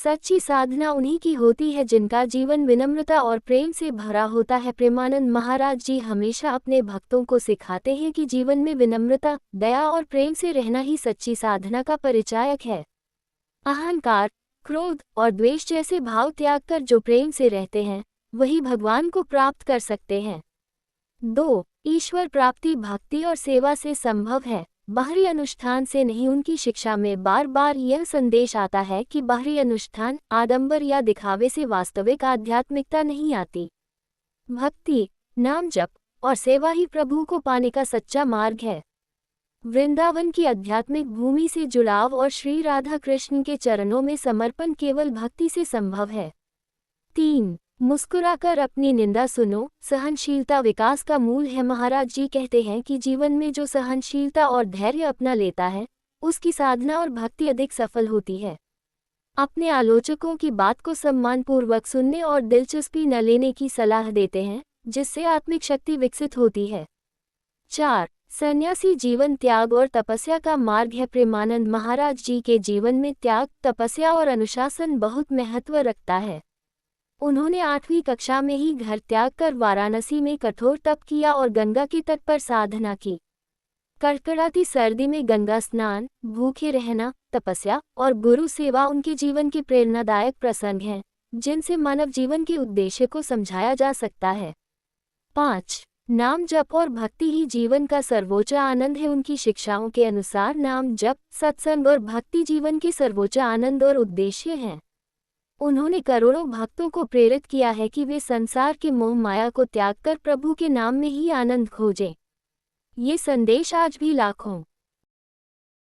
सच्ची साधना उन्हीं की होती है जिनका जीवन विनम्रता और प्रेम से भरा होता है। प्रेमानंद महाराज जी हमेशा अपने भक्तों को सिखाते हैं कि जीवन में विनम्रता, दया और प्रेम से रहना ही सच्ची साधना का परिचायक है। अहंकार, क्रोध और द्वेष जैसे भाव त्याग कर जो प्रेम से रहते हैं, वही भगवान को प्राप्त कर सकते हैं। 2. ईश्वर प्राप्ति भक्ति और सेवा से संभव है, बाहरी अनुष्ठान से नहीं। उनकी शिक्षा में बार बार यह संदेश आता है कि बाहरी अनुष्ठान, आडंबर या दिखावे से वास्तविक आध्यात्मिकता नहीं आती। भक्ति, नाम जप और सेवा ही प्रभु को पाने का सच्चा मार्ग है। वृंदावन की आध्यात्मिक भूमि से जुड़ाव और श्री राधा कृष्ण के चरणों में समर्पण केवल भक्ति से संभव है। 3. मुस्कुराकर अपनी निंदा सुनो, सहनशीलता विकास का मूल है। महाराज जी कहते हैं कि जीवन में जो सहनशीलता और धैर्य अपना लेता है, उसकी साधना और भक्ति अधिक सफल होती है। अपने आलोचकों की बात को सम्मानपूर्वक सुनने और दिलचस्पी न लेने की सलाह देते हैं, जिससे आत्मिक शक्ति विकसित होती है। 4. सन्यासी जीवन त्याग और तपस्या का मार्ग है। प्रेमानंद महाराज जी के जीवन में त्याग, तपस्या और अनुशासन बहुत महत्व रखता है। उन्होंने 8वीं कक्षा में ही घर त्याग कर वाराणसी में कठोर तप किया और गंगा के तट पर साधना की। कड़कड़ाती सर्दी में गंगा स्नान, भूखे रहना, तपस्या और गुरु सेवा उनके जीवन के प्रेरणादायक प्रसंग हैं, जिनसे मानव जीवन के उद्देश्य को समझाया जा सकता है। 5. नाम जप और भक्ति ही जीवन का सर्वोच्च आनंद है। उनकी शिक्षाओं के अनुसार नाम जप, सत्संग और भक्ति जीवन के सर्वोच्च आनंद और उद्देश्य हैं। उन्होंने करोड़ों भक्तों को प्रेरित किया है कि वे संसार के मोह माया को त्याग कर प्रभु के नाम में ही आनंद खोजें। ये संदेश आज भी लाखों